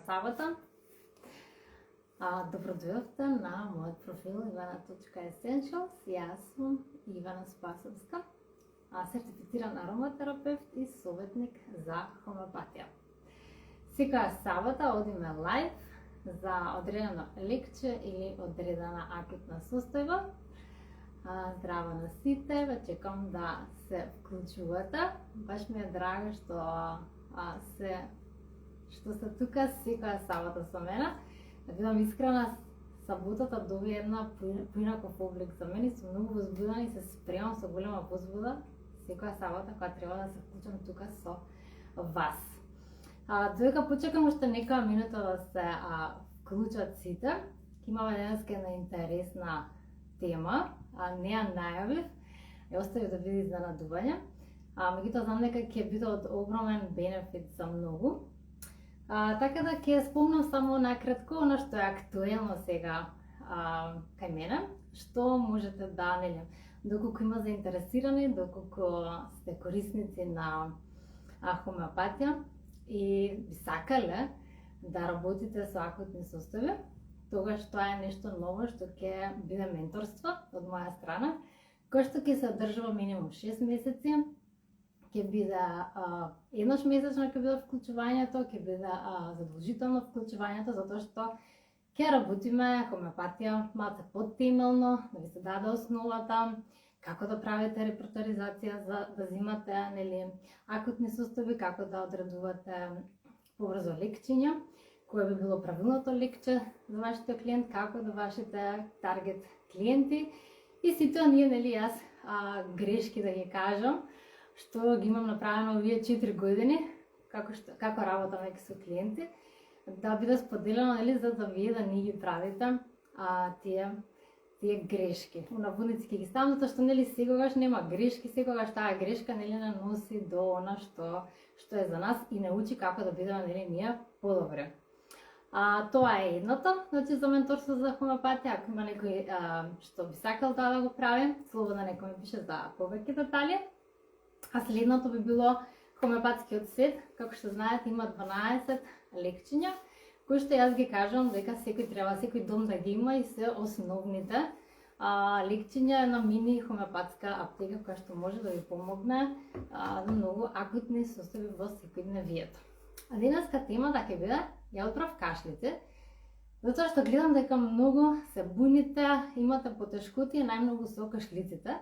сабота. Добро дојдовте на мојот профил ivana.essentials. Јас сум Ивана Спасовска, сертифициран ароматерапевт и советник за хомеопатија. Секоја сабота одиме лайв за одредено лекче или одредена акутна состојба. Здраво на сите, ве чекам да се вклучувате. Баш ми е драго што сте тука секоја сабота со мене. Да бидам искрена, саботата доби една поинаков облик за мене, сум многу возбудена и се спремам со голема возбуда секоја сабота кога треба да се вклучам тука со вас. Додека почекам уште некоја минута да се вклучат сите, ќе имаме денеска една интересна тема, не ја најавив, ја оставив да биде изненадување. Меѓутоа знам дека ќе биде од огромен бенефит за многу. Така да ќе спомнам само накратко она што е актуелно сега кај мене, што можете да доколку има заинтересирани, доколку сте корисници на хомеопатија и би сакале да работите со акутни состојби, тогаш тоа е нешто ново што ќе биде менторство од моја страна, кој што ќе се одржува минимум 6 месеци, ќе биде еднаш месечно ќе биде вклучувањето, ќе биде задолжително вклучувањето, затоа што ќе работиме хомеопатија малку поттемелно, да ви се даде основата, како да правите репертуаризација за да земате акутни состојби, како да одредувате побрзо лекчење, кое би било правилното лекче за вашите клиент, како да вашите таргет клиенти и сите оние јас грешки да ги кажам, што ги имам направено овие 4 години, како работам со клиенти, да биде споделено, за да вие да не ги правите тие грешки. Унаводници ќе ги ставам, затоа што секогаш нема грешки, секогаш таа грешка не носи до она што е за нас и не учи како да бидеме ние подобри. Тоа е едното, за менторство за хомеопатија. Ако има некој што би сакал да го прави, слободно некој ми пише за повеќе детали. А следното би било хомеопатскиот сет. Како што знаете, има 12 лекчиња, кои што јас ги кажам дека секој дом да ги има и се основните лекчиња на мини хомеопатска аптека која што може да ви помогне на многу акутни состојби во секојдневието. А денеска темата ќе биде ја одбрав кашлици, затоа што гледам дека многу се буните, имате потешкоти најмногу со кашлиците,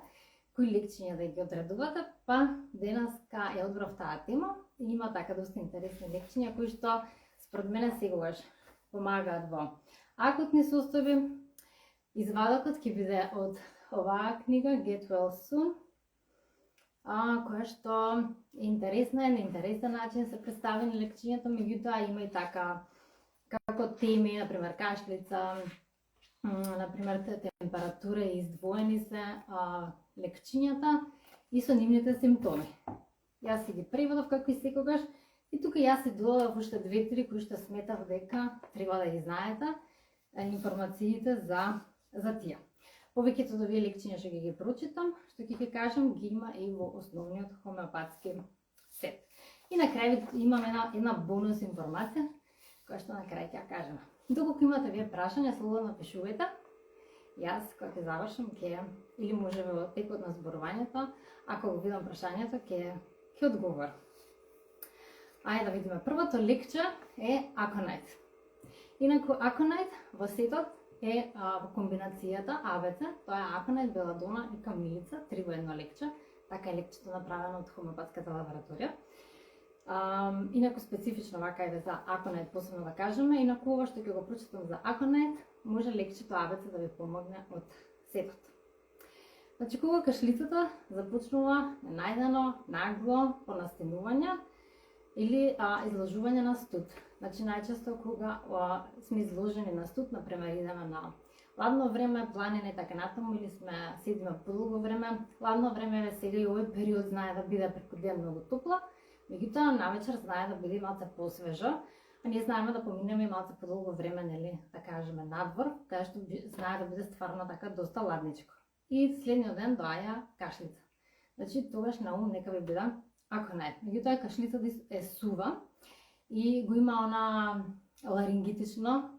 кои лекчиња да ги одредувате, па денеска ја одбрав таа тема и има така доста интересни лекчиња кои што според мене секогаш помагаат во акутни состојби. Извадокот ќе биде од оваа книга Get Well Soon, која што е интересна, на интересен начин се представени лекчињата, меѓутоа има и така како теми, например кашлица, например температура и издвоени се лекчињата и со нивните симптоми. Јас си ги преведов како и секогаш и тука јас си додадов уште 2-3 кои што сметав дека треба да ги знаете информациите за тие. Повеќето од овие лекчиња што ги прочитам, што ќе ги кажам, ги има и во основниот хомеопатски сет. И на крај имам една бонус информација, која што на крај ќе ја кажем. Доколку имате вие прашања, слободно пишувајте. Јас, кога ќе завршам, или може во текот на зборувањето, ако го видам прашањето, ќе одговорам. Ајде да видиме. Првото лекче е Aconite. Инаку Aconite во сетот е во комбинацијата ABC, тоа е Aconite, беладона и камилица, 3 во едно лекче. Така е лекчето направено од хомеопатската лабораторија. Инаку специфично вака е за Aconite посебно да кажеме, инаку ова што ќе го прочитам за Aconite, може лекчето ABC да ви помогне од сетот. Значи, кога кашлицата започнува најдено, нагло, понастинување или изложување на студ. Значи, најчесто кога сме изложени на студ, например, идеме на ладно време, планина и така натаму, или седиме подолго време, ладно време сега и овој период знае да биде преку ден многу топла, меѓутоа навечер знае да биде малце посвежа, а ние знаеме да поминеме малце подолго време, да кажеме надвор, каде што знае да биде стварно така доста ладничко. И следниот ден доаѓа кашлица. Значи, тогаш на ум нека ви биде Aconite. Меѓутоа кашлицата е сува и го има ларингитично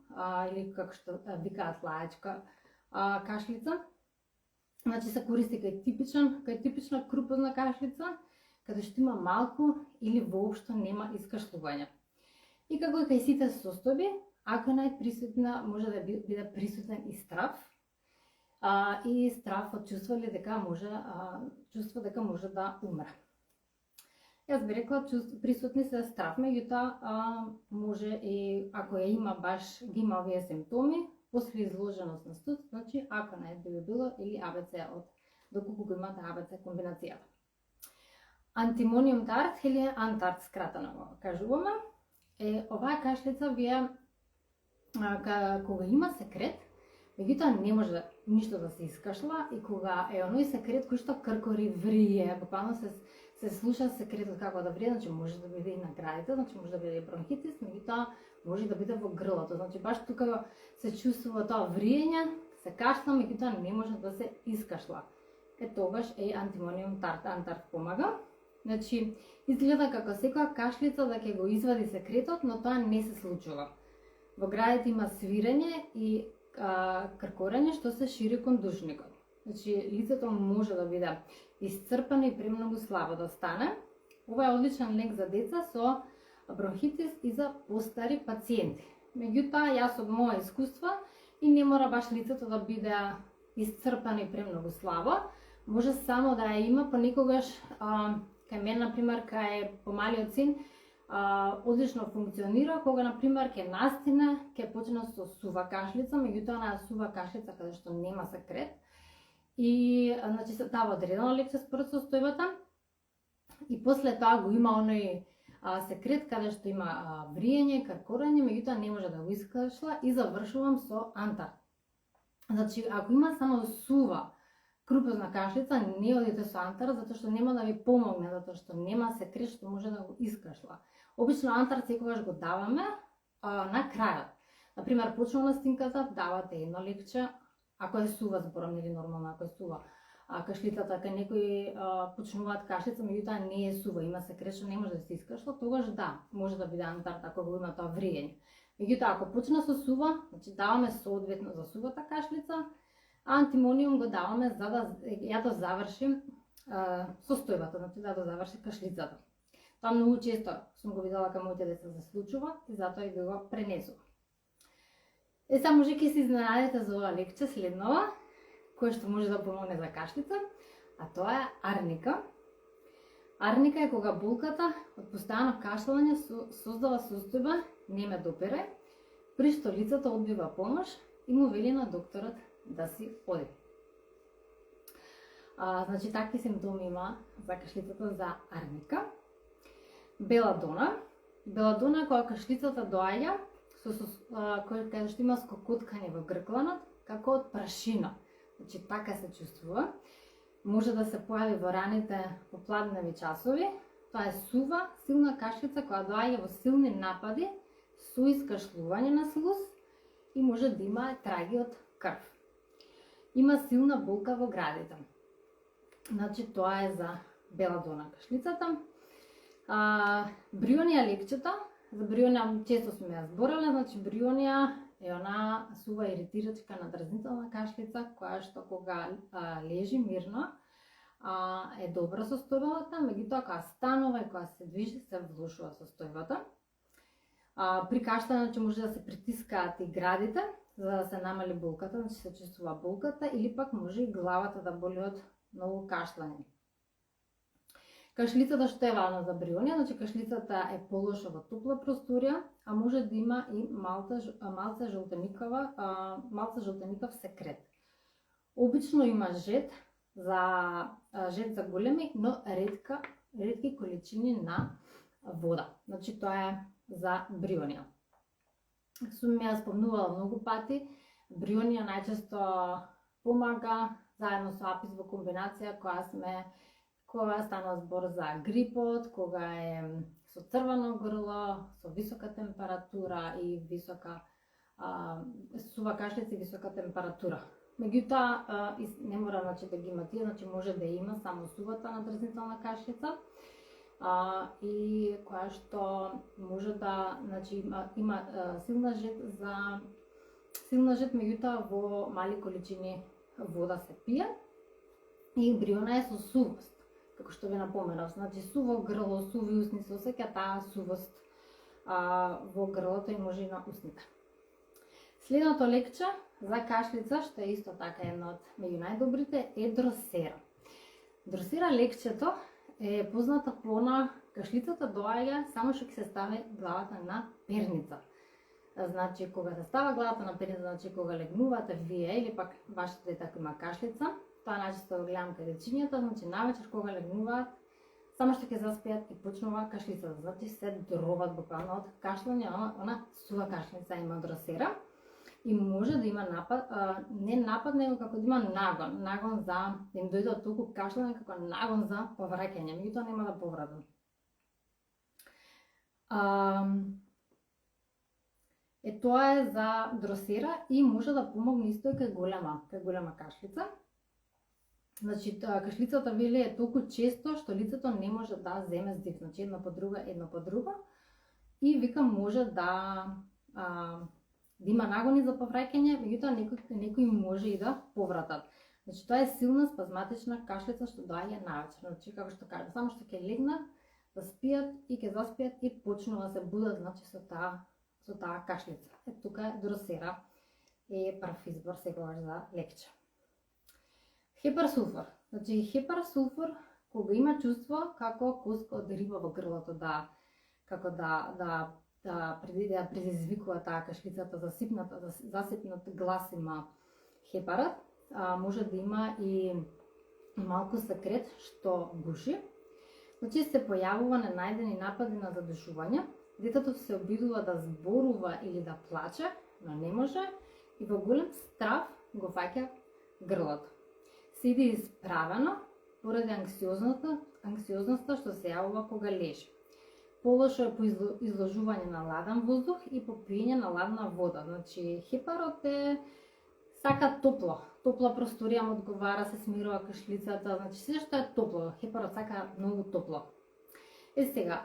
или како што викаат лаечка кашлица. Значи се користи кај типична крупозна кашлица, каде што има малку или воопшто нема искашлување. И како и кај сите состојби, ако најприсутна може да биде присутен и страв, и страв од чувство дека може да умре. Јас би рекла присутни се страв, меѓутоа може и ако ја има баш ги има овие симптоми, после изложеност на студ, значи ако не би било или АБЦ доколку го имате АБЦ комбинацијата. Антимониум тарт или антарт скратено го кажуваме, оваа кашлица вие кога има секрет, меѓутоа не може ништо да се искашла и кога е оној секрет кој што кркори, врие, буквално се слуша секретот како да врие, значи може да биде и на градите, значи може да биде и бронхитис, меѓутоа може да биде во грлото. Значи баш тука се чувствува тоа вриење, се кашла, меѓутоа не може да се искашла. Тогаш антимониум тарт, антарт помага. Значи изгледа како секоја кашлица да ќе го извади секретот, но тоа не се случува. Во градите има свирење и кркорење што се шири кон душникот. Значи лицето може да биде исцрпано и премногу слабо да стане. Ова е одличен лек за деца со бронхитис и за постари пациенти. Меѓутоа, јас од моја искуства и не мора баш лицето да биде исцрпано и премногу слабо, може само да ја има понекогаш кај мен, например, кај помалиот син, одлично функционира кога, например, ќе настине, ќе почне со сува кашлица, меѓутоа на сува кашлица каде што нема секрет, и значи се дава одредена лекција според состојбата, и после тоа го има оној секрет каде што има вриење, кркорење, меѓутоа не може да го искашла, и завршувам со антарт. Значи, ако има само сува крупозна кашлица, не одите со антарт, затоа што нема да ви помогне, затоа што нема секрет што може да го искашла. Обично антарт секогаш го даваме на крајот. Например, почнува настинката, давате едно лекче, ако е сува зборам, или нормално, ако е сува кашлицата, кај некои почнуваат кашлица, меѓутоа не е сува, има секрет што не може да се искашла, тогаш да, може да биде антарт ако го има тоа вриење. Меѓутоа, ако почне со сува, значи даваме соодветно за сувата кашлица, антимониум го даваме за да ја да заврши состојбата, значи да заврши кашлицата. Тоа многу често сум го видела кај моите деца се случува и затоа и го пренесува. Сега може ќе се изненадите за ова лекче следнова, кој што може да помогне за кашлица, а тоа е арника. Арника е кога болката од постојано кашлање создава состојба не ме допире, при што лицето одбива помош и му вели на докторот да си оди. Значи такви симптоми има за кашлицата за арника. Беладона. Беладона е кога кашлицата доаѓа каде што има скокоткање во гркланот, како од прашина. Значи така се чувствува. Може да се појави во раните попладневи часови. Тоа е сува, силна кашлица која доаѓа во силни напади со искашлување на слуз и може да има траги од крв. Има силна болка во градите. Значи тоа е за беладона кашлицата. Брионија лекчета, за брионија често сме ја зборале, значи брионија е она сува иритирачка надразнителна кашлица која што кога лежи мирно е добра состојбата, меѓутоа кога станува и кога се движи се влошува состојбата. При кашлање значи може да се притискаат и градите за да се намали болката, значи се чувствува болката, или пак може и главата да боли од многу кашлање. Кашлицата што е важна за брионија, значи кашлицата е полоша во топла просторија, а може да има и малце жолтеникав секрет. Обично има жет за големи, но ретки количини на вода. Значи тоа е за брионија. Сум ја спомнувала многу пати, брионија најчесто помага заедно со апис во комбинација кога станува збор за грипот, кога е со црвено грло, со висока температура и сува кашлица и висока температура. Меѓутоа не мора значи да ги има тие, значи може да има само сувата надразнителна кашлица. и која што може да, значи има силна жет, меѓутоа во мали количини вода се пие и ембриона е со сувост, како што ви напоменав, значи суво грло, суви усни, се осеќа таа сувост во грлото и може и на усните. Следното лекче за кашлица, што е исто така едно од меѓу најдобрите, е дросера. Дросера лекчето е позната по она кашлицата доаѓа само што ќе се стави главата на перница. Значи, кога се става главата на перница, значи кога легнувате вие или пак вашето дете ако има кашлица, тоа најчесто го гледам кај дечињата, значи навечер кога легнуваат, само што ќе заспијат и почнува кашлицата. Значи се дроват буквално од кашлање, она сува кашлица има дросера и може да има напад, не напад, него како да има нагон за да им дојде од толку кашлање како нагон за повраќање, меѓутоа нема да повратат. Тоа е за дросера и може да помогне исто и кај голема кашлица. Значи, кашлицата вели е толку често што лицето не може да земе здив, значи едно по друго, и вика може да има нагони за повраќање, меѓутоа некои може и да повратат. Значи, тоа е силна спазматична кашлица што доаѓа навечер. Значи, како што кажа, само што ќе легнат, да спијат и ќе заспијат и почнува да се будат, значи со таа кашлица. Тука е дросера е прв избор секогаш за лекче. Хепарсулфур. Значи, хепарсулфур кога има чувство како коска од риба во грлото, да предизвикува таа кашлицата, засипнат глас има хепарат, може да има и малку секрет што гуши. Значи се појавува ненајдени напади на задушување, детето се обидува да зборува или да плаче, но не може и во голем страв го фаќа грлото. Седи исправено поради анксиозноста што се јавува кога лежи. Полошо е по изложување на ладен воздух и по пиење на ладна вода. Значи, хепарот сака топла просторија му одговара, се смирува кашлицата, значи се што е топло, хепарот сака многу топло. Сега,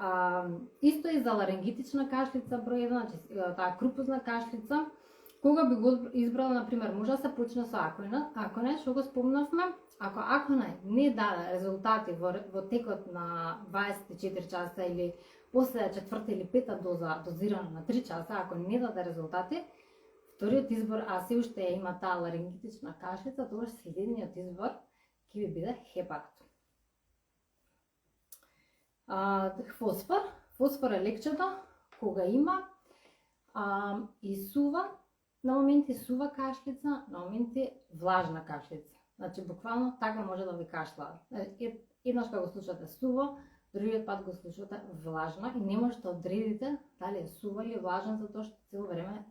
исто и за ларингитична кашлица број 1, значи таа крупозна кашлица, кога би го избрала, например, може да се почне со аконет, што го спомнавме, ако аконет не даде резултати во текот на 24 часа или после 4 или 5 доза дозирана на 3 часа, ако не даде резултати, вториот избор, се уште има таа ларингитична кашлица, тогаш следниот избор ќе ви биде хепарот. Фосфор е лекчето кога има и сува, на моменти сува кашлица, на моменти влажна кашлица. Значи буквално така може да ви кашлаат. Еднаш кога го слушате суво, другиот пат го слушате влажна и не можете да одредите дали е сува или влажна, затоа што цело време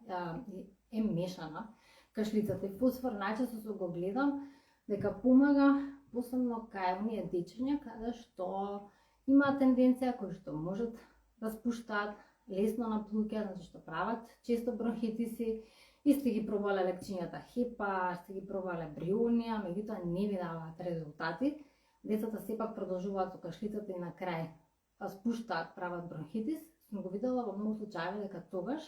е мешана кашлицата. И фосфор најчесто го гледам дека помага посебно кај оние дечиња каде што има тенденција кои што можат да спуштаат лесно на плуќе, значи што прават често бронхитиси, и сте ги пробале лекчињата хепар, сте ги пробале брионија, меѓутоа не ви даваат резултати. Децата сепак продолжуваат со кашлицата и на крај спуштаат, прават бронхитис. Сум го видела во многу случаи дека тогаш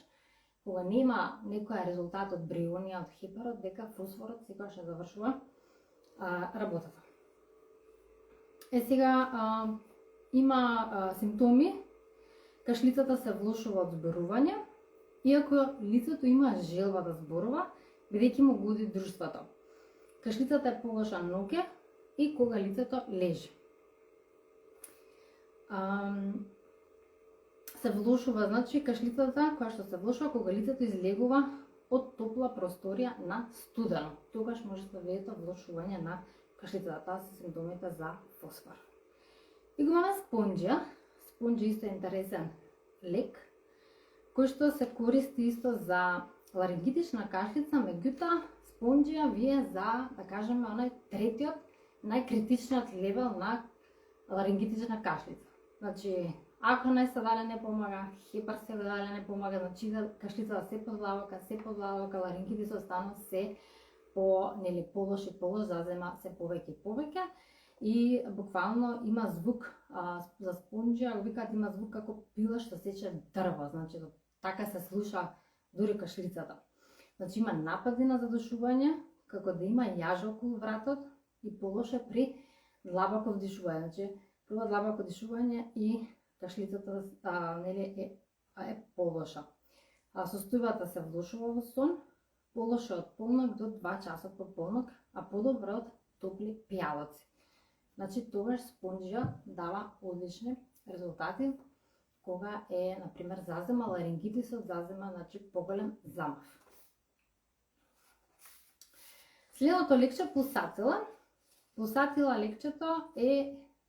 кога нема некој резултат од брионија, од хепарот, дека фосфорот секогаш ќе завршува работата. Сега има симптоми. Кашлицата се влошува од зборување, иако лицето има желба да зборува, бидејќи му гуди друштвото. Кашлицата е полоша ноќе и кога лицето лежи. Се влошува, значи кашлицата која што се влошува кога лицето излегува од топла просторија на студено. Тогаш може да видите влошување на кашлицата. Таа се симптомите за фосфор. И го имаме спонџија. Спонџија исто е интересен лек, кој што се користи исто за ларингитична кашлица, меѓутоа спонџија вие за, да кажеме, онај третиот, најкритичниот левел на ларингитична кашлица. Значи, ако најседале не помага, хепар седале не помага, значи кашлицата се подлабока, ларингитисот станува се полош, зазема се повеќе и повеќе. и буквално има звук за спонџа, го викаат има звук како пила што сече дрво, значи така се слуша дури кашлицата. Значи има напади на задушување, како да има јажа околу вратот и полоше при длабоко вдишување. Значи прво длабоко дишување и кашлицата нели е полоша. Состојбата се влошува во сон, полоше од полнок до 2 часа по полнок, а подобро од топли пијалаци. Значи тогаш спонџа дава одлични резултати кога е, например, зазема ларингитисот, зазема, значи поголем замав. Следното лекче пулсатила. Пулсатила лекчето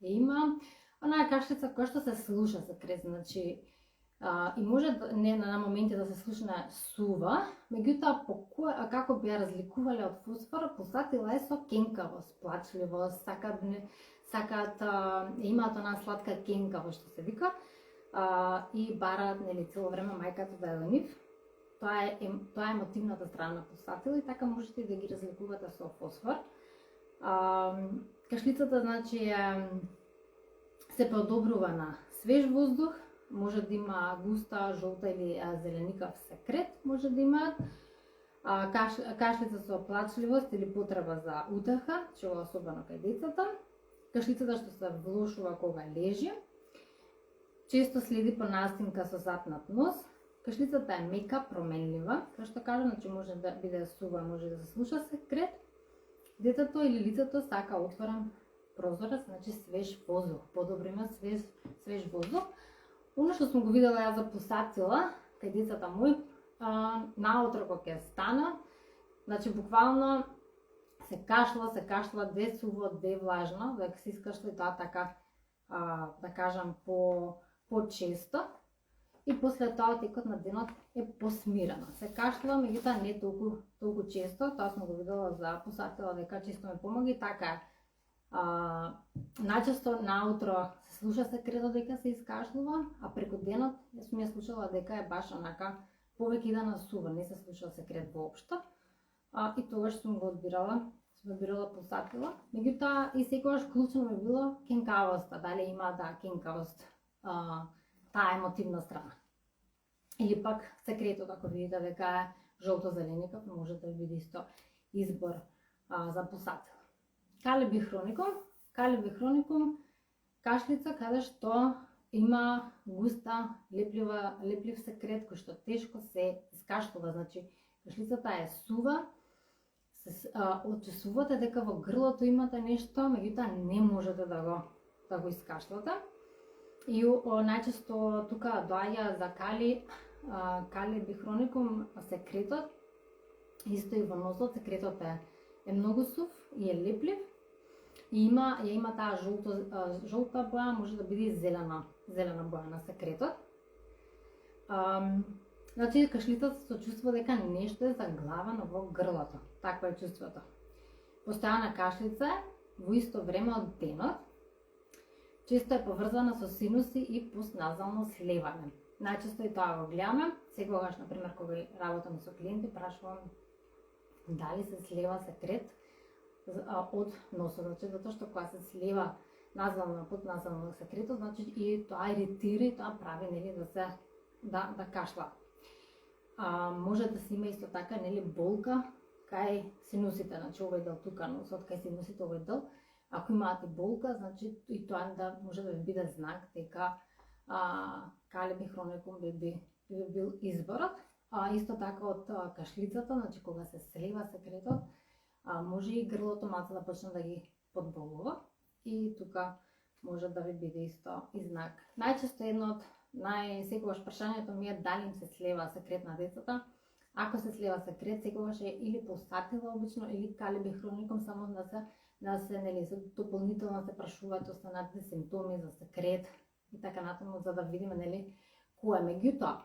има онаа кашлица која што се слуша за крез, значи и може не на моменти да се слушна сува, меѓутоа како би ја разликувале од фосфор, пулсатила е со кенкавост, плачливост, сакаат имаат онаа сладка кенкавост што се вика, и бараат нели цело време мајката да е до нив. Тоа е емотивната страна на пулсатила и така можете да ги разликувате со фосфор. Кашлицата значи се подобрува на свеж воздух, може да има густа, жолта или зеленикав секрет, може да имаат. Кашлица со плачливост или потреба за утеха, што особено кај децата. Кашлицата што се влошува кога лежи. Често следи по настинка со запнат нос. Кашлицата е мека, променлива, како што кажам, значи може да биде сува, може да се слуша секрет. Детето или лицето сака отворен прозорец, значи свеж воздух, подобро има свеж воздух. Оно што сум го видела ја за пулсатила кај децата мои, наутро кога ќе стана, значи буквално се кашла, две суво, две влажно, дека се искашла и тоа така, да кажам, по-често. И после тоа текот на денот е посмирено. Се кашла, меѓутоа не толку често, тоа сум го видела за пулсатила дека често ме помага и така е. Најчесто наутро се слуша секретот дека се искашлува, а преку денот сум ја слушала дека е баш онака повеќе иде на сува, не се слуша секрет воопшто. И тогаш сум одбирала пулсатила. Меѓутоа и секогаш клучно ми било кенкавоста, дали има кенкавост, таа емотивна страна. Или пак секретот, ако видите дека е жолто-зеленикав, може да биде исто избор за пулсатила. Калиби хроникум, кашлица каде што има густа, леплив секрет кој што тешко се искашлува, значи кашлицата е сува, очесувате дека во грлото имате нешто, меѓутоа не можете да го искашлате. И најчесто тука доаѓа за калиби хроникум секретот, исто и во носот секретот е многу сув и е леплив. И има таа жолта боја, може да биде зелена боја на секретот. Значи кашлицата се чувствува дека нешто е заглавено во грлото. Таква е чувството. Постојана кашлица во исто време од денот. Често е поврзана со синуси и постназално слевање. Најчесто и тоа го гледаме. Секогаш, например, кога работам со клиенти, прашувам дали се слева секрет од носот, значи затоа што кога се слева назвално подназвално секретот, значи и тоа иритира и тоа прави нели да кашла. Може да се има исто така нели болка кај синусите, значи овој дел тука носот кај синусите овој дел. Ако имате болка, значи и тоа може да ви биде знак дека калиби хроникум би бил изборот. Исто така од кашлицата, значи кога се слева секретот, може и грлото малку да почне да ги подболува и тука може да ви биде исто и знак. Најчесто едно од секогаш прашањето ми е дали им се слева секрет на децата. Ако се слева секрет, секогаш е или пулсатила обично или калиби хроникум, само да се нели дополнително се прашуваат останатите симптоми за секрет и така натаму, за да видиме нели кој е. Меѓутоа,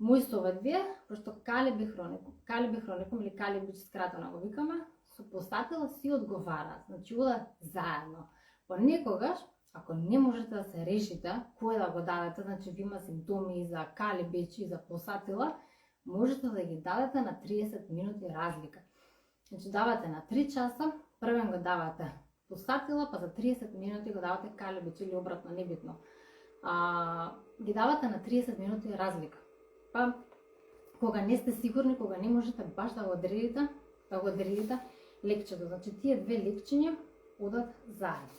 мој совет ви е, пошто калиби хроникум или калиби скратено го викаме, со пулсатила си одговараат, значи ода заедно. Понекогаш, ако не можете да се решите кој да го дадете, значи ви има симптоми и за калибич и за пулсатила, можете да ги дадете на 30 минути разлика. Значи давате на 3 часа, првен го давате посатила, па за 30 минути го давате калебич или обратно, небитно. Ги давате на 30 минути разлика. Па, кога не сте сигурни, кога не можете баш да го одредите, лекчето. Значи, тие две лекчиња одат заедно.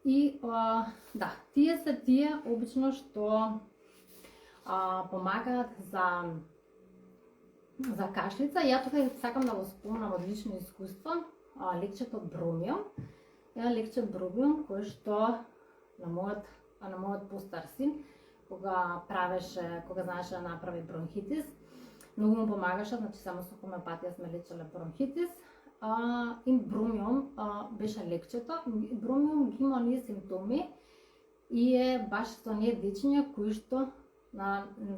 И, да, тие се тие обично што помагаат за кашлица. Ја тука сакам да го спомнам од лично искуство, лекчето бромиум. Лекче бромиум кој што на мојот постар син, кога знаеше да направи бронхитис, многу му помагаше, значи само со хомеопатија сме лечеле бронхитис. И бромиум беше лекчето. Бромиум ги има оние симптоми и е баш со оние дечиња кои што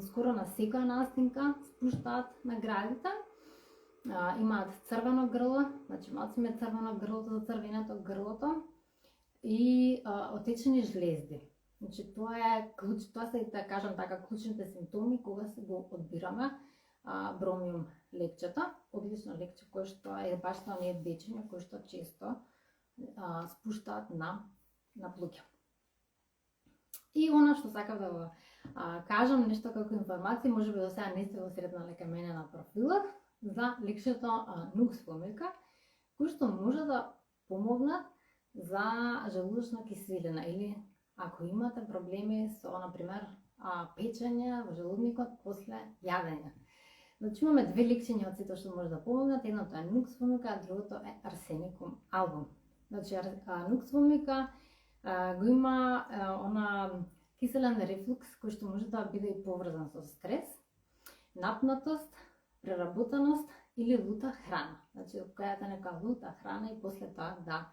скоро на секоја настинка спуштаат на градите. Имаат црвено грло, значи малку ми е црвено грлото, зацрвенето грлото и отечени жлезди. Значи тоа се, да кажам така, клучните симптоми кога се го одбираме бромиум лекчето. Одлично лекче кој што е баш на оние дечиња кои што често спуштаат на плуќа. И она што сакав да го кажам нешто како информација, можеби до сега не сте го сретнале кај мене на профилот, за лекчето Nux Vomica, кој што може да помогнат за желудочна киселина или ако имате проблеми со, например, печење во желудникот после јадење. Значи имаме две лекчиња од сите што може да помогнат, едното е Nux Vomica, а другото е Arsenicum album. Значи Nux Vomica го има она киселен рефлукс кој што може да биде и поврзан со стрес, напнатост, преработеност или лута храна. Значи, којата нека лута храна и после тоа да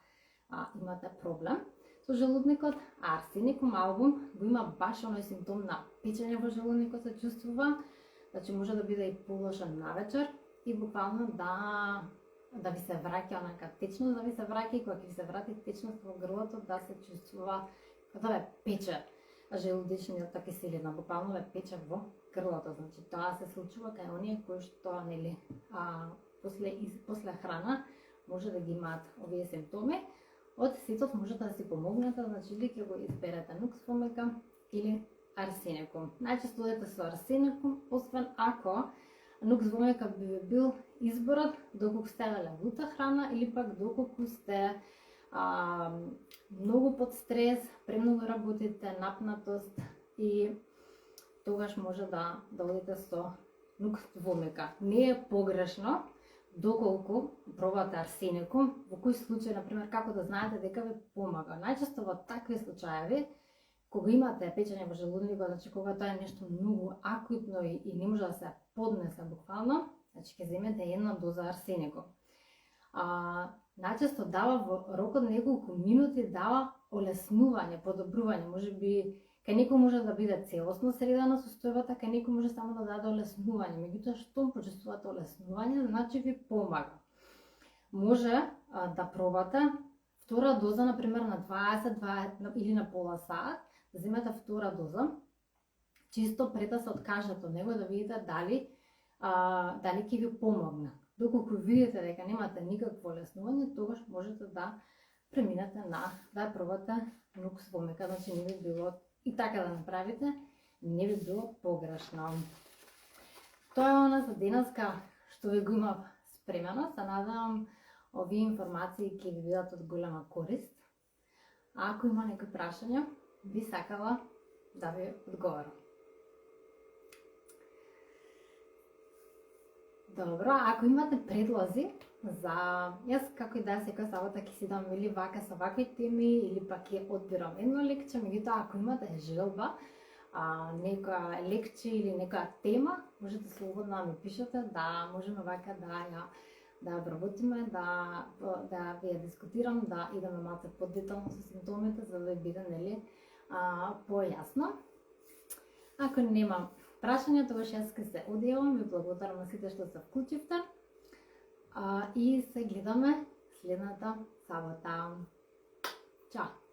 имате проблем со желудникот. Arsenicum album го има баш оној симптом на печење во желудникот се чувствува, значи може да биде и полошен навечер и буквално да ви се враќа онака течност, да ви се враќа и кога ќе ви се врати течност во грлото да се чувствува како да ве пече желудичниот киселина, буквално ве пече во грлото. Значи тоа се случува кај оние кои што нели после храна може да ги имаат овие симптоми. Од ситот можете да си помогнете, значи или ќе го изберете Nux Vomica или Arsenicum. Најчесто одете со Arsenicum, освен ако Nux Vomica би бил изборот доколку сте јаделе лута храна или пак доколку сте многу под стрес, премногу работите, напнатост и тогаш може да одите со Nux Vomica. Не е погрешно доколку пробате Arsenicum, во кој случај, например, како да знаете дека ви помага. Најчесто во такви случаеви, кога имате печење во желудникот, значи кога тоа е нешто многу акутно и не може да се поднесе буквално, значи ќе земете една доза Arsenicum. Најчесто дава во рок од неколку минути дава олеснување, подобрување, можеби кај некој може да биде целосно средена состојбата, кај некој може само да даде олеснување, меѓутоа што почувствувате олеснување, значи ви помага. Може да пробате втора доза, например на 20 или на пола саат, да земете втора доза, чисто пред да се откажете од него, да видите дали ќе ви помогне. Доколку видите дека немате никакво олеснување, тогаш можете да преминете да пробате Nux Vomica, значи не би било и така да направите, не би било погрешно. Тоа е она за денеска што ви го имав спремено. Се надевам овие информации ќе ви бидат од голема корист. А ако има некои прашања, би сакала да ви одговорам. Добро, ако имате предлози за јас како и да секоја сабота ќе си дам или вака со вакви теми или пак ќе одбирам едно лекче, меѓутоа ако имате желба, некоја лекче или некоја тема, можете слободно да ми пишете, да можеме вака да обработиме, да ви ја дискутирам, да идеме малку подетално со симптомите за да биде нели појасно. Ако нема прашања, тогаш јас ќе се одјавам, ви благодарам на сите што се вклучивте и се гледаме следната сабота. Чао!